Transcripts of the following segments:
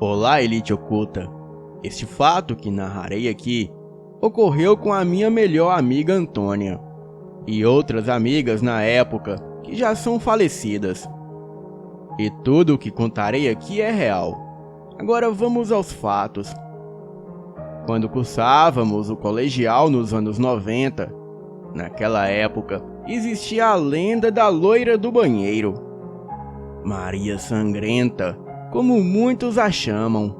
Olá, elite oculta! Este fato que narrarei aqui ocorreu com a minha melhor amiga Antônia e outras amigas na época que já são falecidas. E tudo o que contarei aqui é real. Agora vamos aos fatos. Quando cursávamos o colegial nos anos 90, naquela época existia a lenda da loira do banheiro, Maria Sangrenta, como muitos a chamam.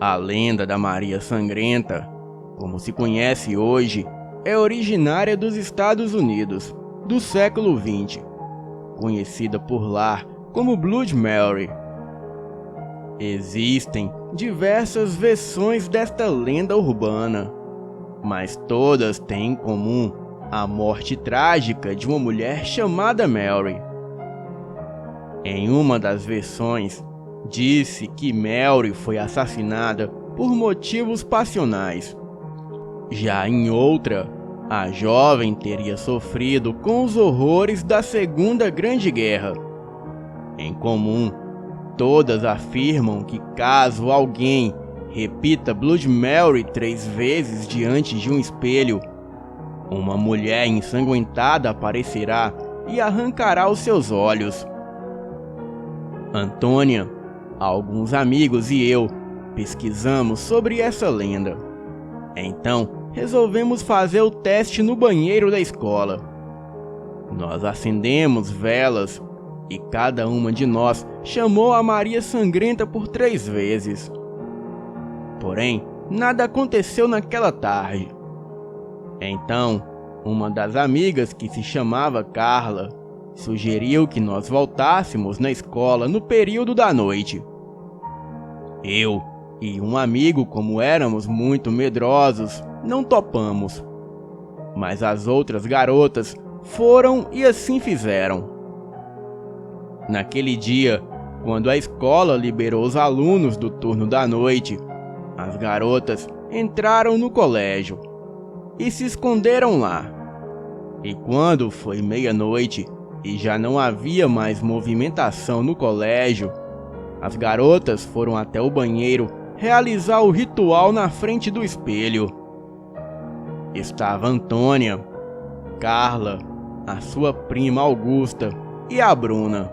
A lenda da Maria Sangrenta, como se conhece hoje, é originária dos Estados Unidos, do século XX, conhecida por lá como Blood Mary. Existem diversas versões desta lenda urbana, mas todas têm em comum a morte trágica de uma mulher chamada Mary. Em uma das versões, disse que Mary foi assassinada por motivos passionais. Já em outra, a jovem teria sofrido com os horrores da Segunda Grande Guerra. Em comum, todas afirmam que caso alguém repita Blood Mary 3 vezes diante de um espelho, uma mulher ensanguentada aparecerá e arrancará os seus olhos. Antônia, alguns amigos e eu pesquisamos sobre essa lenda. Então, resolvemos fazer o teste no banheiro da escola. Nós acendemos velas e cada uma de nós chamou a Maria Sangrenta por 3 vezes. Porém, nada aconteceu naquela tarde. Então, uma das amigas, que se chamava Carla, sugeriu que nós voltássemos na escola no período da noite. Eu e um amigo, como éramos muito medrosos, não topamos. Mas as outras garotas foram e assim fizeram. Naquele dia, quando a escola liberou os alunos do turno da noite, as garotas entraram no colégio e se esconderam lá. E quando foi meia-noite e já não havia mais movimentação no colégio, as garotas foram até o banheiro realizar o ritual na frente do espelho. Estava Antônia, Carla, a sua prima Augusta e a Bruna.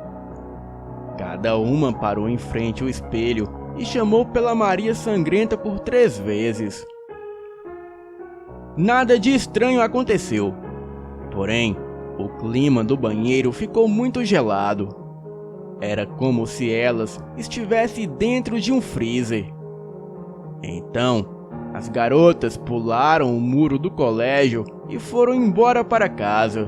Cada uma parou em frente ao espelho e chamou pela Maria Sangrenta por 3 vezes. Nada de estranho aconteceu, porém, o clima do banheiro ficou muito gelado. Era como se elas estivessem dentro de um freezer. Então, as garotas pularam o muro do colégio e foram embora para casa.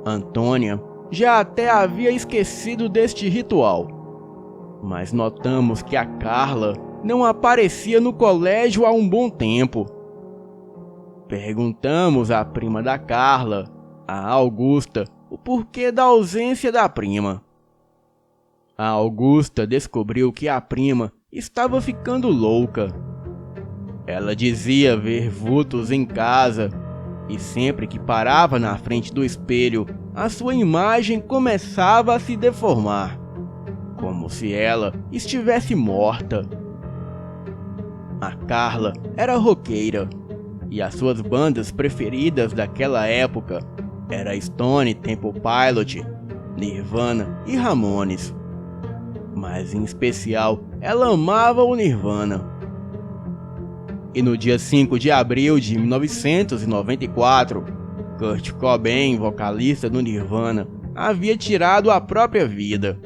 Antônia já até havia esquecido deste ritual, mas notamos que a Carla não aparecia no colégio há um bom tempo. Perguntamos à prima da Carla, a Augusta, o porquê da ausência da prima. A Augusta descobriu que a prima estava ficando louca. Ela dizia ver vultos em casa e sempre que parava na frente do espelho, a sua imagem começava a se deformar, como se ela estivesse morta. A Carla era roqueira e as suas bandas preferidas daquela época eram Stone Temple Pilots, Nirvana e Ramones. Mas em especial, ela amava o Nirvana. E no dia 5 de abril de 1994, Kurt Cobain, vocalista do Nirvana, havia tirado a própria vida.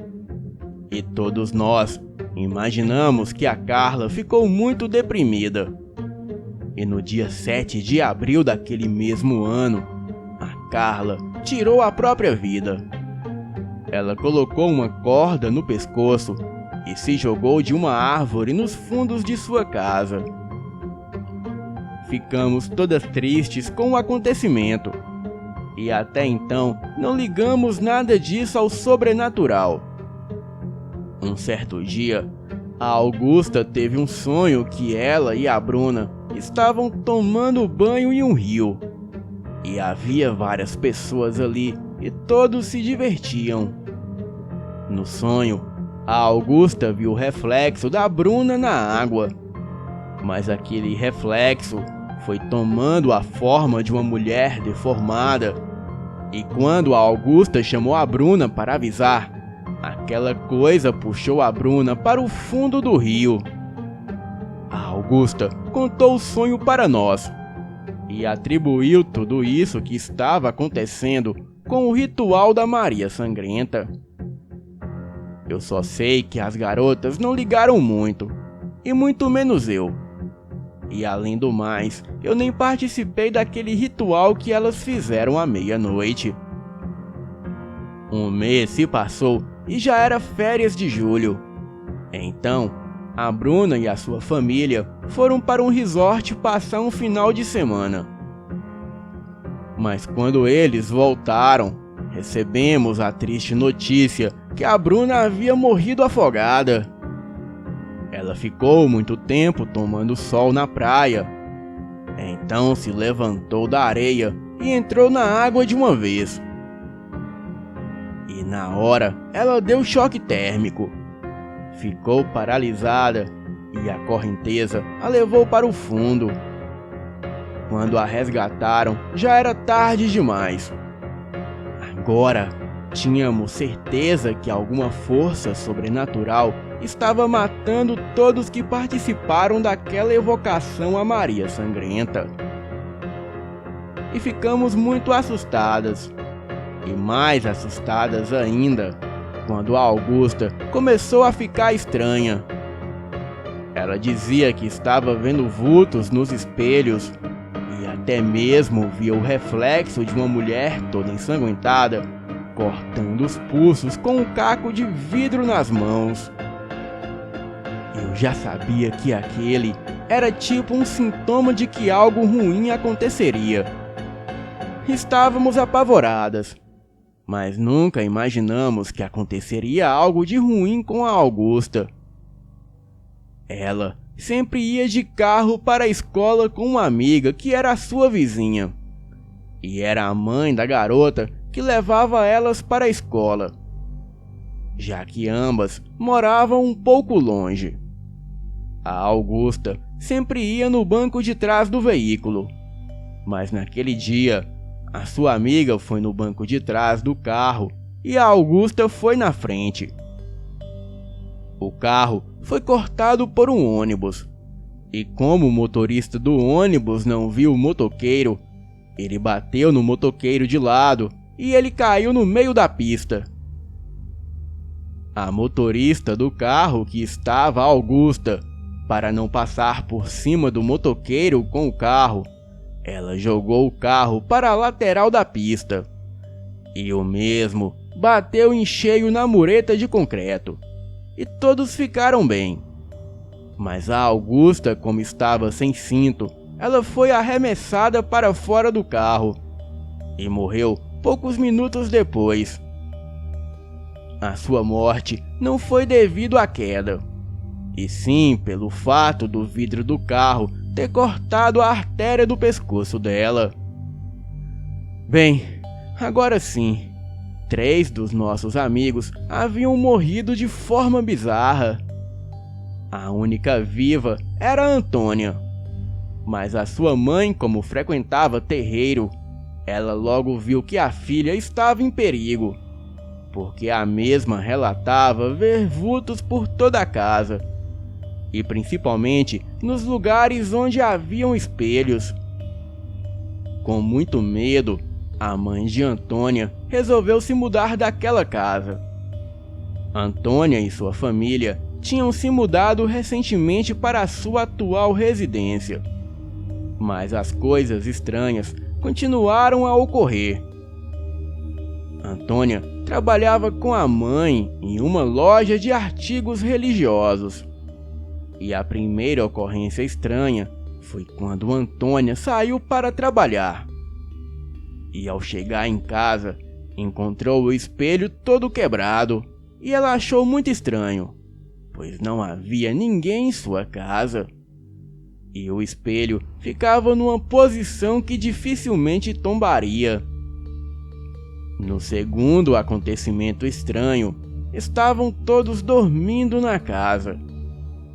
E todos nós imaginamos que a Carla ficou muito deprimida. E no dia 7 de abril daquele mesmo ano, a Carla tirou a própria vida. Ela colocou uma corda no pescoço e se jogou de uma árvore nos fundos de sua casa. Ficamos todas tristes com o acontecimento, e até então não ligamos nada disso ao sobrenatural. Um certo dia, a Augusta teve um sonho que ela e a Bruna estavam tomando banho em um rio, e havia várias pessoas ali e todos se divertiam. No sonho, A Augusta viu o reflexo da Bruna na água, mas aquele reflexo foi tomando a forma de uma mulher deformada. E quando a Augusta chamou a Bruna para avisar, aquela coisa puxou a Bruna para o fundo do rio. A Augusta contou o sonho para nós e atribuiu tudo isso que estava acontecendo com o ritual da Maria Sangrenta. Eu só sei que as garotas não ligaram muito, e muito menos eu. E além do mais, eu nem participei daquele ritual que elas fizeram à meia-noite. Um mês se passou e já era férias de julho. Então, a Bruna e a sua família foram para um resort passar um final de semana. Mas quando eles voltaram, recebemos a triste notícia que a Bruna havia morrido afogada. Ela ficou muito tempo tomando sol na praia. Então se levantou da areia e entrou na água de uma vez. E na hora, ela deu choque térmico. Ficou paralisada e a correnteza a levou para o fundo. Quando a resgataram, já era tarde demais. Agora, tínhamos certeza que alguma força sobrenatural estava matando todos que participaram daquela evocação a Maria Sangrenta. E ficamos muito assustadas. E mais assustadas ainda, quando a Augusta começou a ficar estranha. Ela dizia que estava vendo vultos nos espelhos e até mesmo via o reflexo de uma mulher toda ensanguentada, cortando os pulsos com um caco de vidro nas mãos. Eu já sabia que aquele era tipo um sintoma de que algo ruim aconteceria. Estávamos apavoradas, mas nunca imaginamos que aconteceria algo de ruim com a Augusta. Ela sempre ia de carro para a escola com uma amiga que era a sua vizinha, e era a mãe da garota que levava elas para a escola, já que ambas moravam um pouco longe. A Augusta sempre ia no banco de trás do veículo, mas naquele dia, a sua amiga foi no banco de trás do carro e a Augusta foi na frente. O carro foi cortado por um ônibus, e como o motorista do ônibus não viu o motoqueiro, ele bateu no motoqueiro de lado e ele caiu no meio da pista. A motorista do carro que estava a Augusta, para não passar por cima do motoqueiro com o carro, ela jogou o carro para a lateral da pista. E o mesmo bateu em cheio na mureta de concreto. E todos ficaram bem. Mas a Augusta, como estava sem cinto, ela foi arremessada para fora do carro e morreu poucos minutos depois. A sua morte não foi devido à queda, e sim pelo fato do vidro do carro ter cortado a artéria do pescoço dela. Bem, agora sim, 3 dos nossos amigos haviam morrido de forma bizarra. A única viva era a Antônia, mas a sua mãe, como frequentava terreiro, ela logo viu que a filha estava em perigo, porque a mesma relatava ver vultos por toda a casa, e principalmente nos lugares onde haviam espelhos. Com muito medo, a mãe de Antônia resolveu se mudar daquela casa. Antônia e sua família tinham se mudado recentemente para a sua atual residência, mas as coisas estranhas continuaram a ocorrer. Antônia trabalhava com a mãe em uma loja de artigos religiosos. E a primeira ocorrência estranha foi quando Antônia saiu para trabalhar. E ao chegar em casa, encontrou o espelho todo quebrado e ela achou muito estranho, pois não havia ninguém em sua casa. E o espelho ficava numa posição que dificilmente tombaria. No segundo acontecimento estranho, estavam todos dormindo na casa,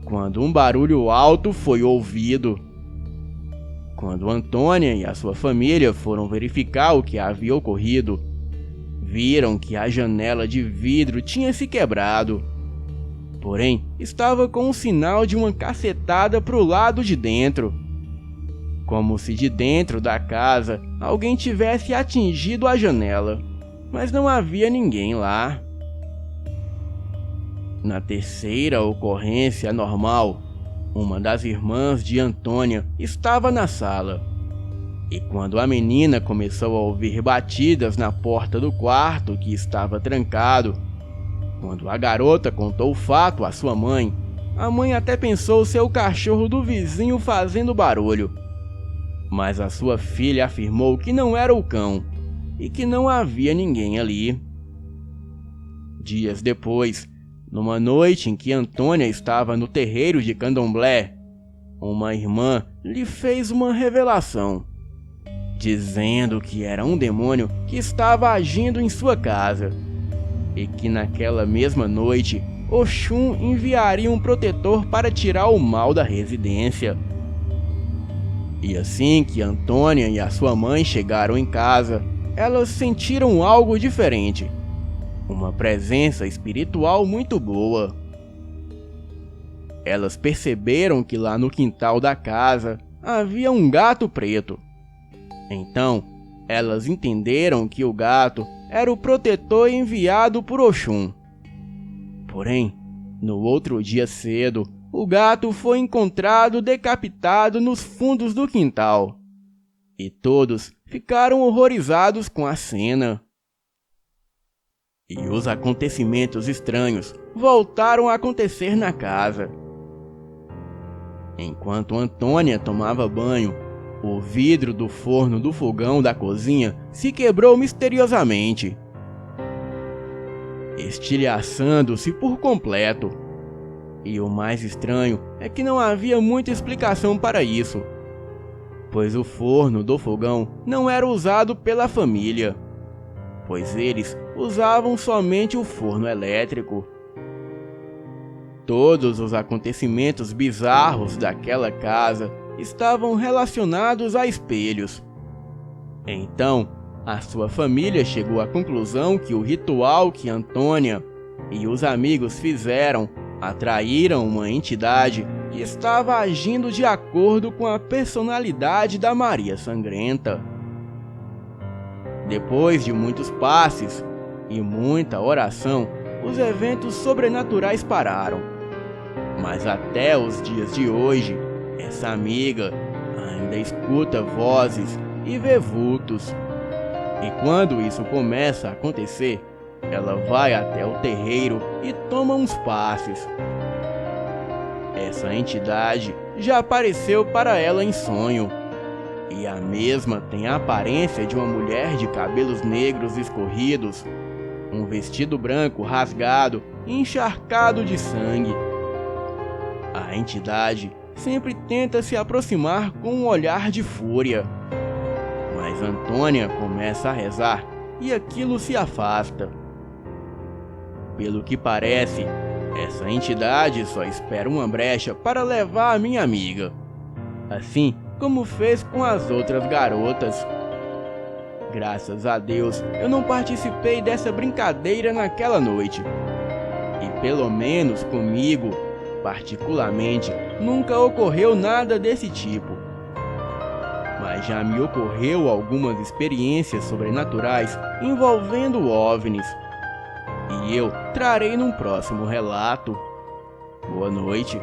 quando um barulho alto foi ouvido. Quando Antônia e a sua família foram verificar o que havia ocorrido, viram que a janela de vidro tinha se quebrado. Porém, estava com um sinal de uma cacetada pro lado de dentro, como se de dentro da casa alguém tivesse atingido a janela, mas não havia ninguém lá. Na terceira ocorrência anormal, uma das irmãs de Antônia estava na sala, e quando a menina começou a ouvir batidas na porta do quarto que estava trancado, quando a garota contou o fato à sua mãe, a mãe até pensou ser o cachorro do vizinho fazendo barulho, mas a sua filha afirmou que não era o cão e que não havia ninguém ali. Dias depois, numa noite em que Antônia estava no terreiro de candomblé, uma irmã lhe fez uma revelação, dizendo que era um demônio que estava agindo em sua casa e que naquela mesma noite Oxum enviaria um protetor para tirar o mal da residência. E assim que Antônia e a sua mãe chegaram em casa, elas sentiram algo diferente, uma presença espiritual muito boa. Elas perceberam que lá no quintal da casa havia um gato preto. Então, elas entenderam que o gato era o protetor enviado por Oxum. Porém, no outro dia cedo, o gato foi encontrado decapitado nos fundos do quintal. E todos ficaram horrorizados com a cena. E os acontecimentos estranhos voltaram a acontecer na casa. Enquanto Antônia tomava banho, o vidro do forno do fogão da cozinha se quebrou misteriosamente, estilhaçando-se por completo. E o mais estranho é que não havia muita explicação para isso, pois o forno do fogão não era usado pela família, pois eles usavam somente o forno elétrico. Todos os acontecimentos bizarros daquela casa estavam relacionados a espelhos. Então, a sua família chegou à conclusão que o ritual que Antônia e os amigos fizeram atraíram uma entidade que estava agindo de acordo com a personalidade da Maria Sangrenta. Depois de muitos passes e muita oração, os eventos sobrenaturais pararam. Mas até os dias de hoje, essa amiga ainda escuta vozes e vê vultos. E quando isso começa a acontecer, ela vai até o terreiro e toma uns passes. Essa entidade já apareceu para ela em sonho, e a mesma tem a aparência de uma mulher de cabelos negros escorridos, um vestido branco rasgado e encharcado de sangue. A entidade sempre tenta se aproximar com um olhar de fúria, mas Antônia começa a rezar e aquilo se afasta. Pelo que parece, essa entidade só espera uma brecha para levar a minha amiga, assim como fez com as outras garotas. Graças a Deus, eu não participei dessa brincadeira naquela noite. E pelo menos comigo, particularmente, nunca ocorreu nada desse tipo. Mas já me ocorreu algumas experiências sobrenaturais envolvendo OVNIs. E eu trarei num próximo relato. Boa noite.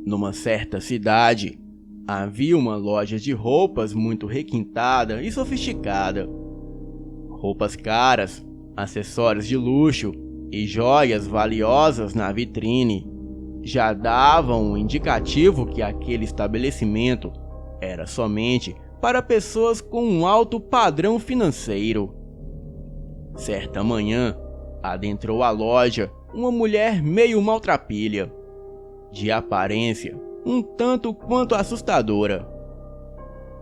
Numa certa cidade, havia uma loja de roupas muito requintada e sofisticada. Roupas caras, acessórios de luxo e joias valiosas na vitrine já davam um indicativo que aquele estabelecimento era somente para pessoas com um alto padrão financeiro. Certa manhã, adentrou a loja uma mulher meio maltrapilha, de aparência um tanto quanto assustadora.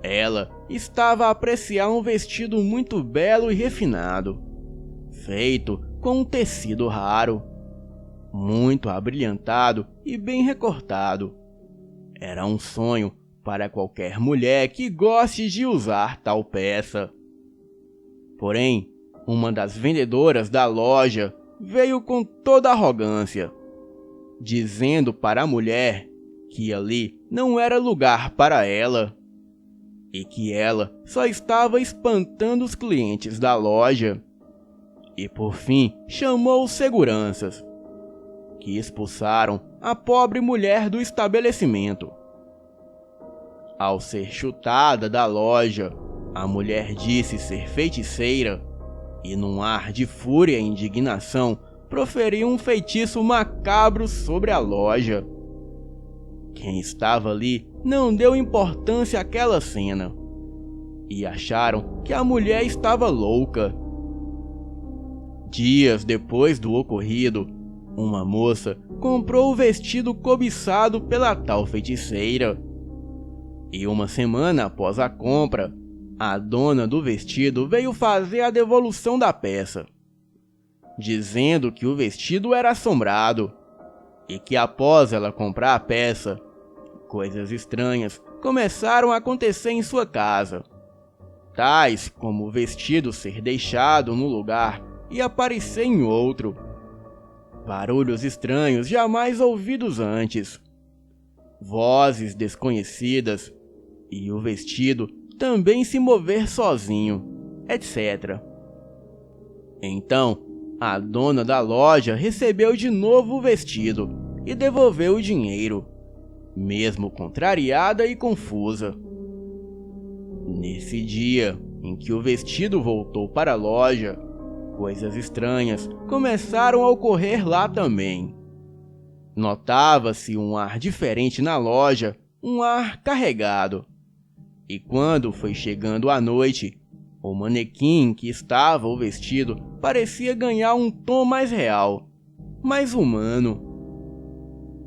Ela estava a apreciar um vestido muito belo e refinado, feito com um tecido raro, muito abrilhantado e bem recortado. Era um sonho para qualquer mulher que goste de usar tal peça. Porém, uma das vendedoras da loja veio com toda arrogância, dizendo para a mulher que ali não era lugar para ela e que ela só estava espantando os clientes da loja. E por fim chamou os seguranças, que expulsaram a pobre mulher do estabelecimento. Ao ser chutada da loja, a mulher disse ser feiticeira e, num ar de fúria e indignação, proferiu um feitiço macabro sobre a loja. Quem estava ali não deu importância àquela cena e acharam que a mulher estava louca. Dias depois do ocorrido, uma moça comprou o vestido cobiçado pela tal feiticeira. E uma semana após a compra, a dona do vestido veio fazer a devolução da peça, dizendo que o vestido era assombrado e que após ela comprar a peça, coisas estranhas começaram a acontecer em sua casa, tais como o vestido ser deixado no lugar e aparecer em outro, barulhos estranhos jamais ouvidos antes, vozes desconhecidas e o vestido também se mover sozinho, etc. Então, a dona da loja recebeu de novo o vestido e devolveu o dinheiro, mesmo contrariada e confusa. Nesse dia em que o vestido voltou para a loja, coisas estranhas começaram a ocorrer lá também. Notava-se um ar diferente na loja, um ar carregado. E quando foi chegando a noite, o manequim em que estava o vestido parecia ganhar um tom mais real, mais humano.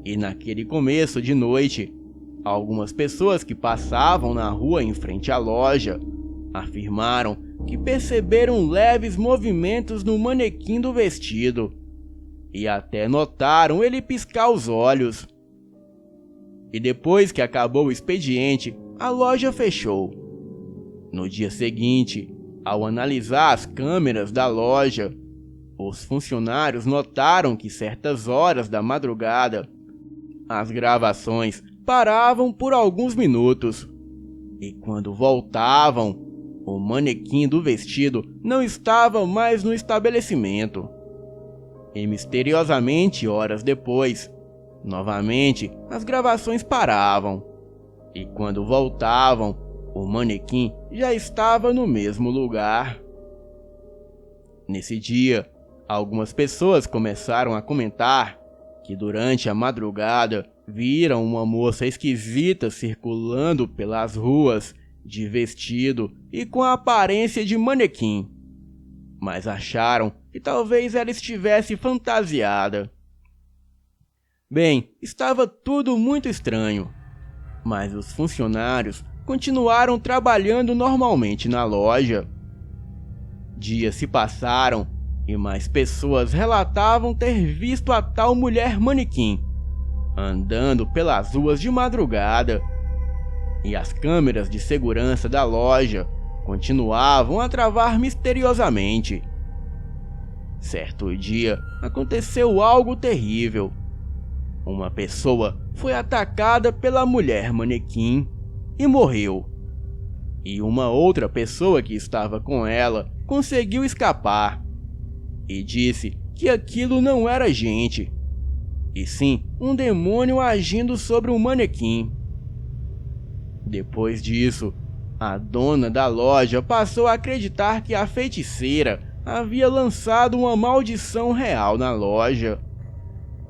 E naquele começo de noite, algumas pessoas que passavam na rua em frente à loja afirmaram que perceberam leves movimentos no manequim do vestido e até notaram ele piscar os olhos. E depois que acabou o expediente, a loja fechou. No dia seguinte, ao analisar as câmeras da loja, os funcionários notaram que certas horas da madrugada, as gravações paravam por alguns minutos, e quando voltavam, o manequim do vestido não estava mais no estabelecimento. E misteriosamente, horas depois, novamente as gravações paravam, e quando voltavam, o manequim já estava no mesmo lugar. Nesse dia, algumas pessoas começaram a comentar que durante a madrugada viram uma moça esquisita circulando pelas ruas de vestido e com a aparência de manequim, mas acharam que talvez ela estivesse fantasiada. Bem, estava tudo muito estranho, mas os funcionários continuaram trabalhando normalmente na loja. Dias se passaram e mais pessoas relatavam ter visto a tal mulher manequim andando pelas ruas de madrugada, e as câmeras de segurança da loja continuavam a travar misteriosamente. Certo dia, aconteceu algo terrível. Uma pessoa foi atacada pela mulher manequim e morreu. E uma outra pessoa que estava com ela conseguiu escapar e disse que aquilo não era gente, e sim um demônio agindo sobre um manequim. Depois disso, a dona da loja passou a acreditar que a feiticeira havia lançado uma maldição real na loja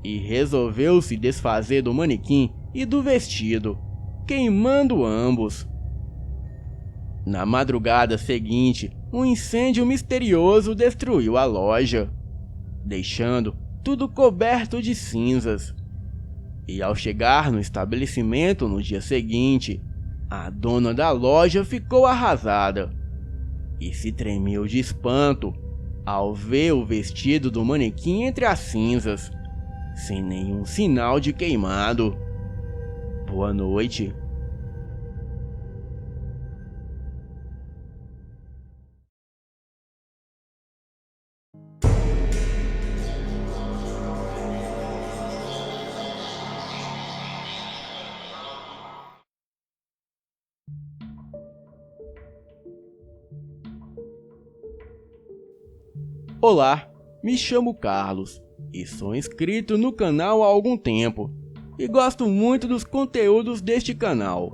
e resolveu se desfazer do manequim e do vestido, queimando ambos. Na madrugada seguinte, um incêndio misterioso destruiu a loja, deixando tudo coberto de cinzas. E ao chegar no estabelecimento no dia seguinte, a dona da loja ficou arrasada e se tremeu de espanto ao ver o vestido do manequim entre as cinzas, sem nenhum sinal de queimado. Boa noite. Olá, me chamo Carlos e sou inscrito no canal há algum tempo e gosto muito dos conteúdos deste canal.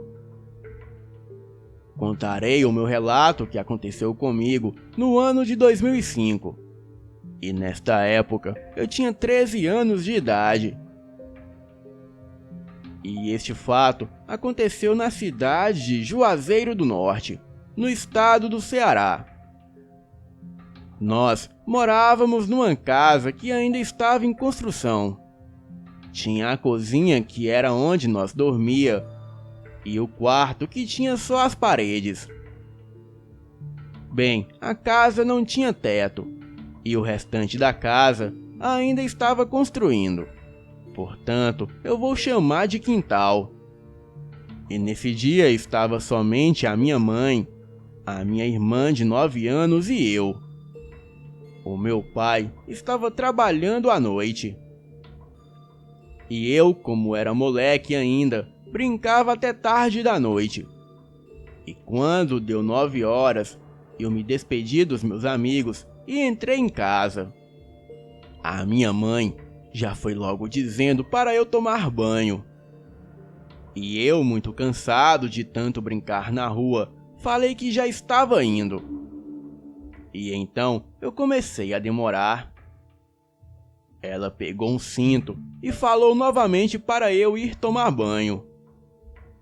Contarei o meu relato que aconteceu comigo no ano de 2005 e nesta época eu tinha 13 anos de idade. E este fato aconteceu na cidade de Juazeiro do Norte, no estado do Ceará. Nós morávamos numa casa que ainda estava em construção. Tinha a cozinha, que era onde nós dormia, e o quarto, que tinha só as paredes. Bem, a casa não tinha teto, e o restante da casa ainda estava construindo. Portanto, eu vou chamar de quintal. E nesse dia estava somente a minha mãe, a minha irmã de 9 anos e eu. O meu pai estava trabalhando à noite. E eu, como era moleque ainda, brincava até tarde da noite. E quando deu 9 horas, eu me despedi dos meus amigos e entrei em casa. A minha mãe já foi logo dizendo para eu tomar banho. E eu, muito cansado de tanto brincar na rua, falei que já estava indo. E então eu comecei a demorar. Ela pegou um cinto e falou novamente para eu ir tomar banho.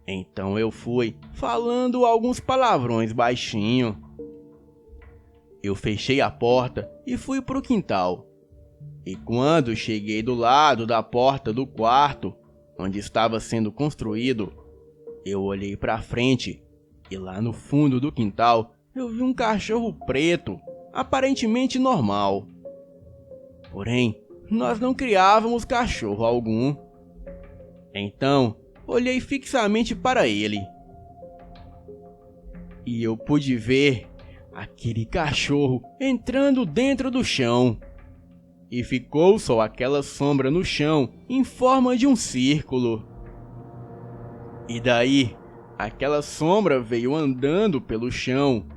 Então eu fui, falando alguns palavrões baixinho. Eu fechei a porta e fui pro quintal. E quando cheguei do lado da porta do quarto, onde estava sendo construído, eu olhei para frente e lá no fundo do quintal eu vi um cachorro preto, aparentemente normal. Porém, nós não criávamos cachorro algum. Então, olhei fixamente para ele. E eu pude ver aquele cachorro entrando dentro do chão. E ficou só aquela sombra no chão em forma de um círculo. E daí, aquela sombra veio andando pelo chão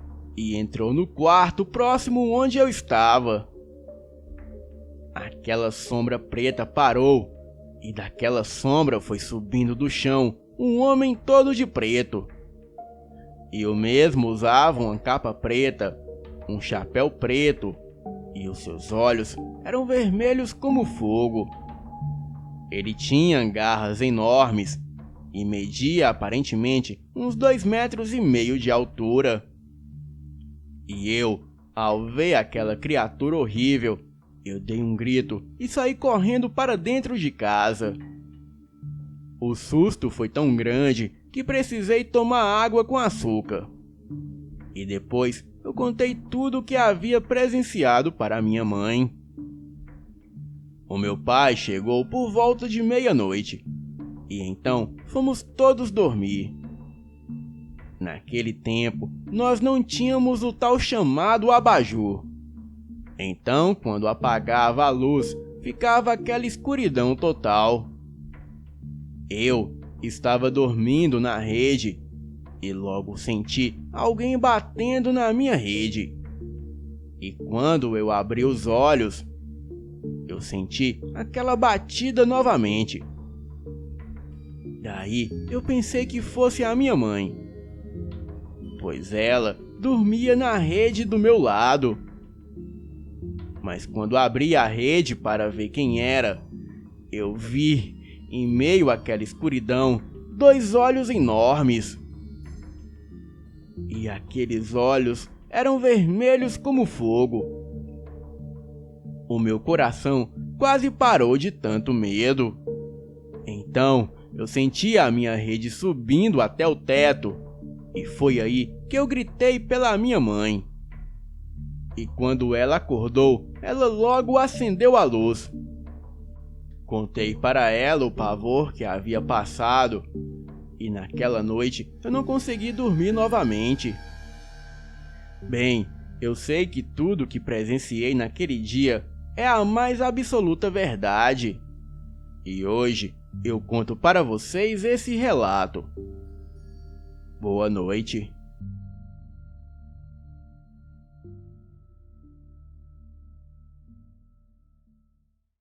e entrou no quarto próximo onde eu estava. Aquela sombra preta parou e daquela sombra foi subindo do chão um homem todo de preto. E o mesmo usava uma capa preta, um chapéu preto e os seus olhos eram vermelhos como fogo. Ele tinha garras enormes e media aparentemente uns 2,5 metros de altura. E eu, ao ver aquela criatura horrível, eu dei um grito e saí correndo para dentro de casa. O susto foi tão grande que precisei tomar água com açúcar. E depois eu contei tudo o que havia presenciado para minha mãe. O meu pai chegou por volta de meia-noite, e então fomos todos dormir. Naquele tempo, nós não tínhamos o tal chamado abajur. Então, quando apagava a luz, ficava aquela escuridão total. Eu estava dormindo na rede e logo senti alguém batendo na minha rede. E quando eu abri os olhos, eu senti aquela batida novamente. Daí eu pensei que fosse a minha mãe, pois ela dormia na rede do meu lado. Mas quando abri a rede para ver quem era, eu vi, em meio àquela escuridão, 2 olhos enormes. e aqueles olhos eram vermelhos como fogo. O meu coração quase parou de tanto medo. Então eu senti a minha rede subindo até o teto, e foi aí que eu gritei pela minha mãe. E quando ela acordou, ela logo acendeu a luz. Contei para ela o pavor que havia passado, e naquela noite eu não consegui dormir novamente. Bem, eu sei que tudo que presenciei naquele dia é a mais absoluta verdade. E hoje eu conto para vocês esse relato. Boa noite.